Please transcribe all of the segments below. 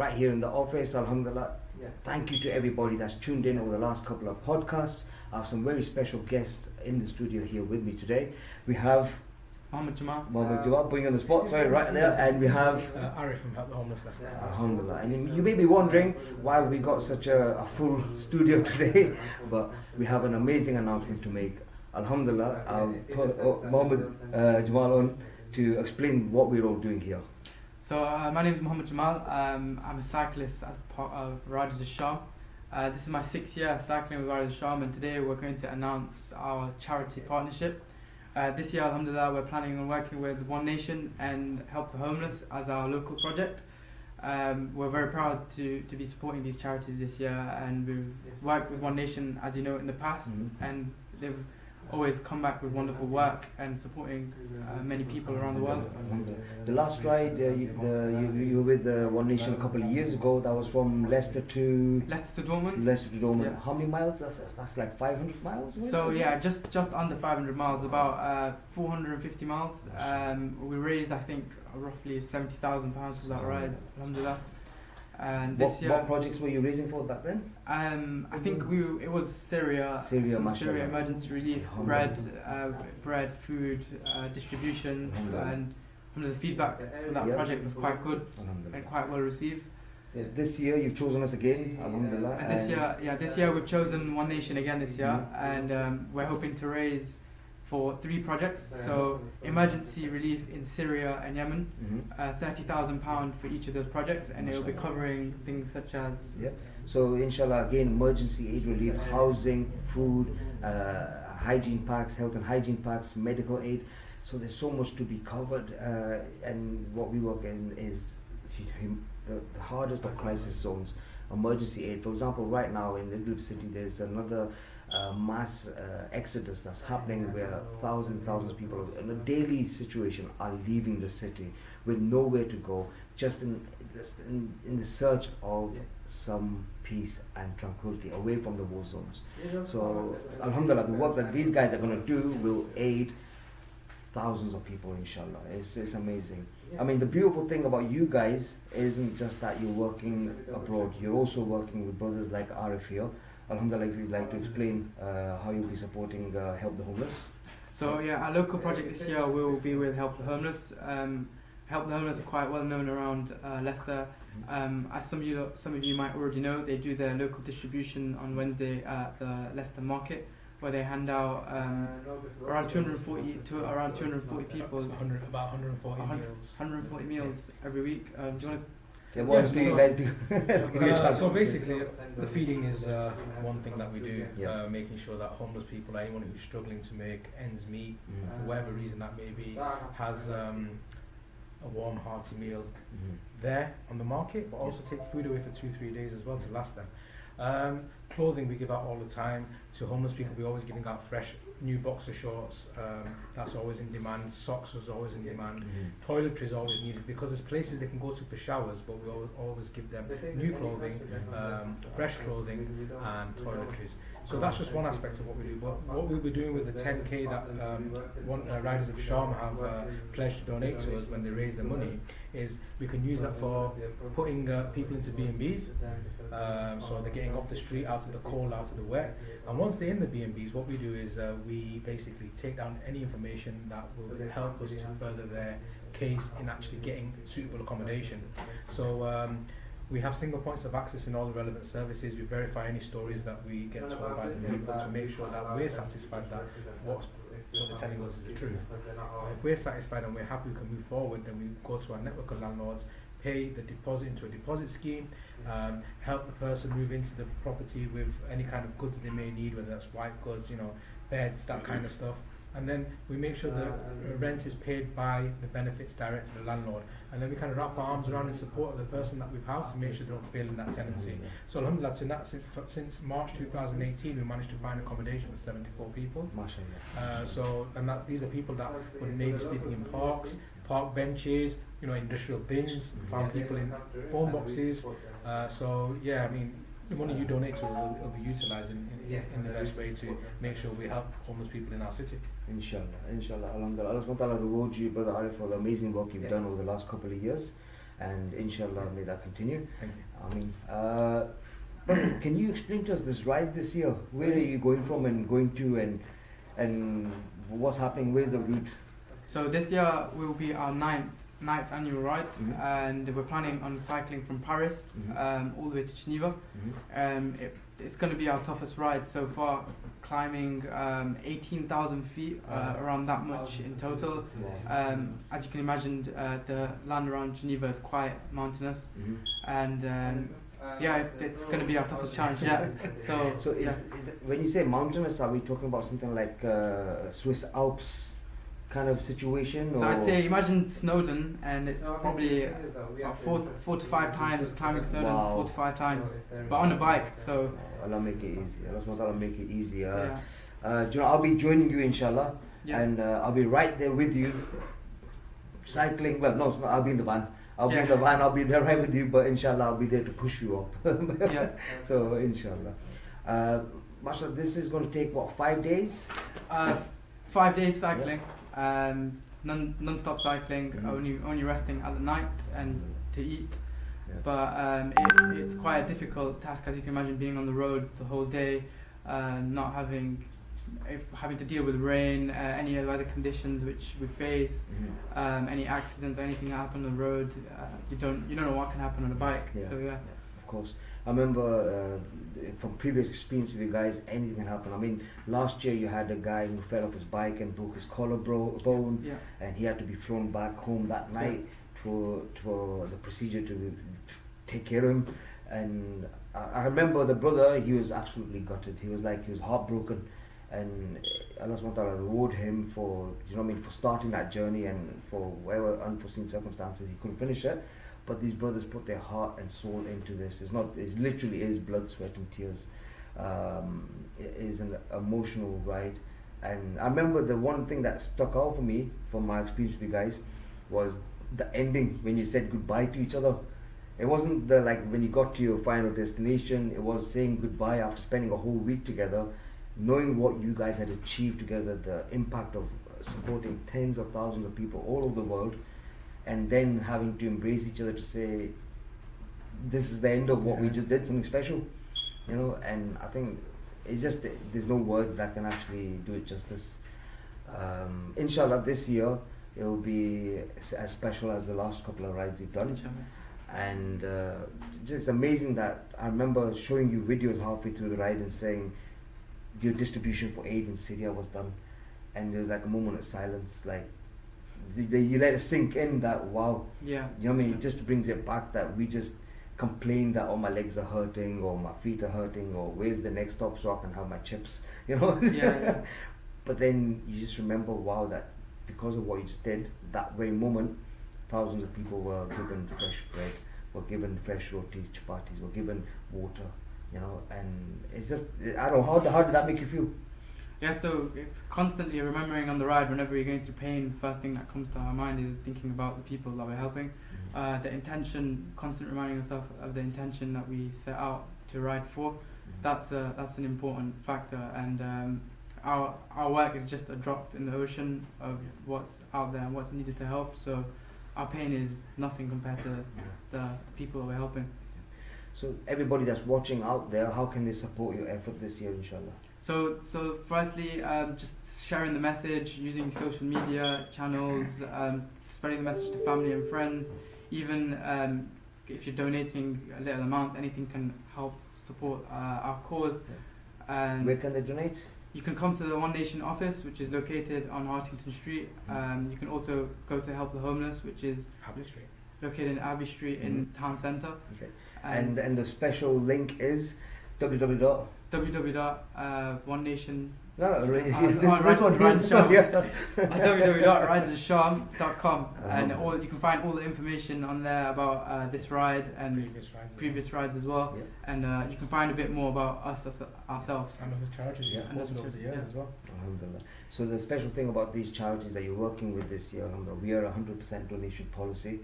Right here in the office, Alhamdulillah. Thank you to everybody that's tuned in over the last couple of podcasts. I have some very special guests in the studio here with me today. We have Mohammed Jamal, putting you on the spot, sorry, right there. And we have Arif from Help the Homeless Leicester. Alhamdulillah. And you may be wondering why we got such a full studio today, but we have an amazing announcement to make. Alhamdulillah, I'll put Mohammed Jamal on to explain what we're all doing here. So my name is Mohammed Jamal. I'm a cyclist as part of Riders of Shaam. This is my 6th year cycling with Riders of Shaam, and today we're going to announce our charity partnership. This year, Alhamdulillah, we're planning on working with One Nation and Help the Homeless as our local project. We're very proud to be supporting these charities this year, and we've worked with One Nation, as you know, in the past, and they've always come back with wonderful work and supporting many people around the world. The last ride you were with One Nation a couple of years ago. That was from Leicester to Dortmund. Yeah. How many miles? That's like 500 miles. So yeah, just under 500 miles, about 450 miles. We raised, I think, roughly £70,000 for that ride. Alhamdulillah. And this year, what projects were you raising for back then? I think it was Syria emergency relief, bread, food distribution, and the feedback for that project was quite good and quite well received. So this year you've chosen us again, Alhamdulillah. And this year we've chosen One Nation again this year, and we're hoping to raise for 3 projects. So emergency relief in Syria and Yemen, £30,000 for each of those projects, and it will be covering things such as so inshallah, again, emergency aid relief, housing, food, hygiene packs, health and hygiene packs, medical aid. So there's so much to be covered, and what we work in is the hardest of crisis zones. Emergency aid, for example, right now in Idlib city there's another mass exodus that's happening where thousands and thousands of people in a daily situation are leaving the city with nowhere to go, just in the search of some peace and tranquility away from the war zones. So Alhamdulillah, the work that these guys are going to do will aid thousands of people, inshallah. It's amazing. I mean, the beautiful thing about you guys isn't just that you're working abroad, you're also working with brothers like Arif here. Alhamdulillah, if you'd like to explain how you'll be supporting Help the Homeless. So yeah, our local project this year will be with Help the Homeless. Help the Homeless are quite well known around Leicester. As some of you might already know, they do their local distribution on Wednesday at the Leicester market, where they hand out around 240 people, about 140 meals every week. Do you want to? What do you guys do? So basically, the feeding is one thing that we do, making sure that homeless people, anyone who's struggling to make ends meet, for whatever reason that may be, has a warm, hearty meal there on the market, but also take food away for 2-3 days as well to last them. Clothing we give out all the time to homeless people. We're always giving out fresh new boxer shorts, that's always in demand. Socks is always in demand. Toiletry is always needed, because there's places they can go to for showers, but we always give them new clothing, fresh clothing and toiletries. So that's just one aspect of what we do. But what we'll be doing with the 10k that Riders of Shaam have pledged to donate to us when they raise the money is we can use that for putting people into B&Bs, so they're getting off the street, out of the cold, out of the wet. And once they're in the B&Bs, what we do is we basically take down any information that will help us to further their case in actually getting suitable accommodation. So we have single points of access in all the relevant services. We verify any stories that we get told by the people to make sure that we're satisfied that what they're telling us is the truth. If we're satisfied and we're happy we can move forward, then we go to our network of landlords, pay the deposit into a deposit scheme, help the person move into the property with any kind of goods they may need, whether that's white goods, beds, that kind of stuff. And then we make sure the rent is paid by the benefits direct to the landlord. And then we kind of wrap our arms around in support of the person that we've housed to make sure they don't fail in that tenancy. So alhamdulillah, since March 2018, we managed to find accommodation for 74 people. These are people that would maybe sleeping in parks, park benches, industrial bins, found people in phone boxes. So yeah, I mean, the money you donate to us will be utilised in the best way to make sure we help homeless people in our city. Inshallah, Alhamdulillah. Allah subhanahu wa ta'ala reward you, Brother Arif, for the amazing work you've done over the last couple of years. and inshallah may that continue. Thank you. I mean, brother, can you explain to us this ride this year? Where are you going from and going to, and what's happening? Where's the route? So this year will be our ninth annual ride, and we're planning on cycling from Paris all the way to Geneva. It's going to be our toughest ride so far, climbing 18,000 feet, around that much in total. As you can imagine, the land around Geneva is quite mountainous, and yeah, it's going to be our toughest challenge yet. So is when you say mountainous, are we talking about something like Swiss Alps kind of situation? So or? I'd say imagine Snowdon, and it's probably 4 to 5 times climbing Snowdon, 4 to 5 times, but on a bike. So Allah make it easy. Allah make it easy. yeah. You know, I'll be joining you inshallah, Yeah. and I'll be right there with you, cycling. Well, no, I'll be in the van. I'll be in the van. I'll be there right with you, but inshallah I'll be there to push you up. Yeah. So inshallah, mashallah, this is going to take what, 5 days? 5 days cycling, non-stop cycling, only resting at the night and to eat. Yeah. But it's quite a difficult task, as you can imagine, being on the road the whole day, not having to deal with rain, any other weather conditions which we face, any accidents, anything that happen on the road. You don't know what can happen on a bike. Yeah. So yeah. Of course. I remember from previous experience with you guys, anything can happen. I mean, last year you had a guy who fell off his bike and broke his collarbone, Yeah. and he had to be flown back home that night for the procedure to take care of him. And I remember the brother, he was absolutely gutted. He was heartbroken, and Allah subhanahu wa ta'ala reward him for, you know what I mean, for starting that journey, and for whatever unforeseen circumstances he couldn't finish it. But these brothers put their heart and soul into this. It literally is blood, sweat and tears. It is an emotional ride. And I remember the one thing that stuck out for me from my experience with you guys was the ending, when you said goodbye to each other. It wasn't when you got to your final destination, it was saying goodbye after spending a whole week together, knowing what you guys had achieved together, the impact of supporting tens of thousands of people all over the world, and then having to embrace each other to say, this is the end of what we just did, something special, you know. And I think it's just, there's no words that can actually do it justice. Inshallah, this year it'll be as special as the last couple of rides we've done. And just amazing that I remember showing you videos halfway through the ride and saying your distribution for aid in Syria was done, and there was like a moment of silence, like you let it sink in that, wow, Yeah. you know what I mean, it just brings it back that we just complain that, oh, my legs are hurting, or my feet are hurting, or where's the next stop so I can have my chips, you know. Yeah. But then you just remember, wow, that because of what you just did, that very moment, thousands of people were given fresh bread, were given fresh rotis, chapatis, were given water, you know. And it's just, I don't know, how did that make you feel? Yeah, so it's constantly remembering on the ride, whenever you're going through pain, first thing that comes to our mind is thinking about the people that we're helping. The intention, constant reminding yourself of the intention that we set out to ride for. That's an important factor, and our work is just a drop in the ocean of what's out there and what's needed to help. So our pain is nothing compared to the people we're helping. So everybody that's watching out there, how can they support your effort this year, inshallah? So firstly, just sharing the message, using social media channels, spreading the message to family and friends. Even if you're donating a little amount, anything can help support our cause. And where can they donate? you can come to the One Nation office, which is located on Hartington Street. You can also go to Help the Homeless, which is Abbey Street. located in Abbey Street in Town Centre. Okay. And the special link is www. www.onenation. www.ridesashaam.com, and you can find all the information on there about this ride and previous rides as well. Yeah. And you can find a bit more about us ourselves. And other charities supported over the years as well. Alhamdulillah. So the special thing about these charities that you're working with this year, alhamdulillah, we are 100% donation policy.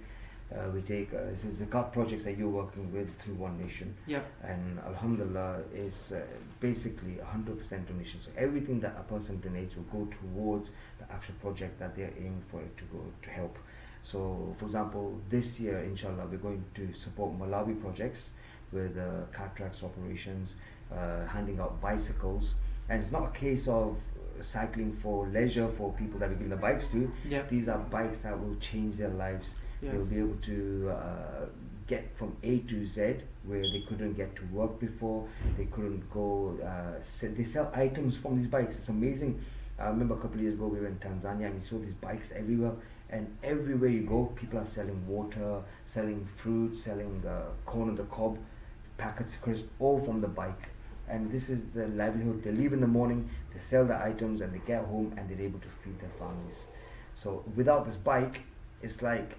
We take this is zakat projects that you're working with through One Nation. Yeah. And alhamdulillah is basically 100% donation. So everything that a person donates will go towards the actual project that they're aiming for it to go to help. So, for example, this year, inshallah, we're going to support Malawi projects with cataracts operations, handing out bicycles. And it's not a case of cycling for leisure for people that we give the bikes to. Yep. These are bikes that will change their lives. Yes. They'll be able to get from A to Z where they couldn't get to work before. They couldn't go. They sell items from these bikes. It's amazing. I remember a couple of years ago we were in Tanzania and we saw these bikes everywhere. And everywhere you go, people are selling water, selling fruit, selling corn on the cob, packets of crisps, all from the bike. And this is the livelihood. They leave in the morning, they sell the items, and they get home and they're able to feed their families. So without this bike, it's like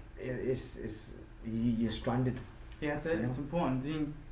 you're stranded. Yeah, it's important.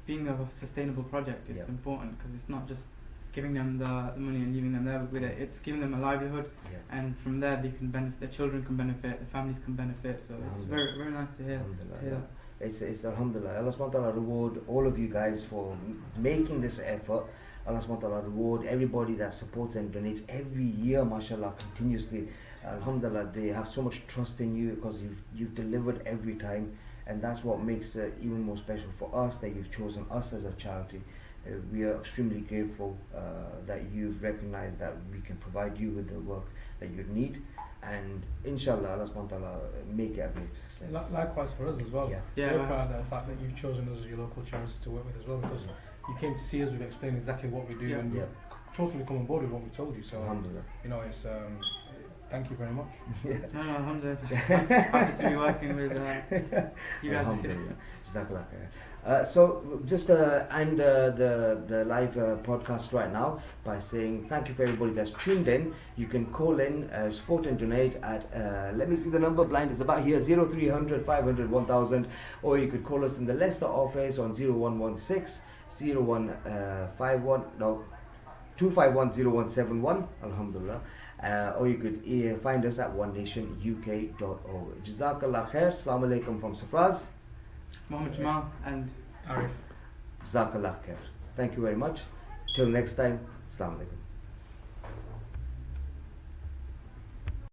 Being a sustainable project, it's important because it's not just giving them the money and leaving them there with it. It's giving them a livelihood, and from there they can benefit. Their children can benefit. Their families can benefit. So it's very, very nice to hear that. It's Alhamdulillah. Allah subhanahu wa ta'ala reward all of you guys for making this effort. Allah subhanahu wa ta'ala reward everybody that supports and donates every year, mashallah, continuously. Alhamdulillah, they have so much trust in you because you've delivered every time, and that's what makes it even more special for us that you've chosen us as a charity. We are extremely grateful that you've recognized that we can provide you with the work that you need, and inshallah Allah subhanahu wa ta'ala make it a great success. Likewise for us as well. Yeah. We're proud of the fact that you've chosen us as your local charity to work with as well, because you came to see us, we've explained exactly what we do, and you've totally come on board with what we told you. So it's thank you very much. No, alhamdulillah. I'm happy to be working with you guys. Jazakallah khair. So just end the live podcast right now by saying thank you for everybody that's tuned in. You can call in, support and donate at, let me see the number, blind is about here, 0300 500 1000, or you could call us in the Leicester office on 0116 0151, no, 251 0171, alhamdulillah. Or you could find us at onenationuk.org. Jazakallah khair. Assalamu alaikum from Safraz, Muhammad Jamal and Arif. Jazakallah khair. Thank you very much. Till next time. Assalamu alaikum.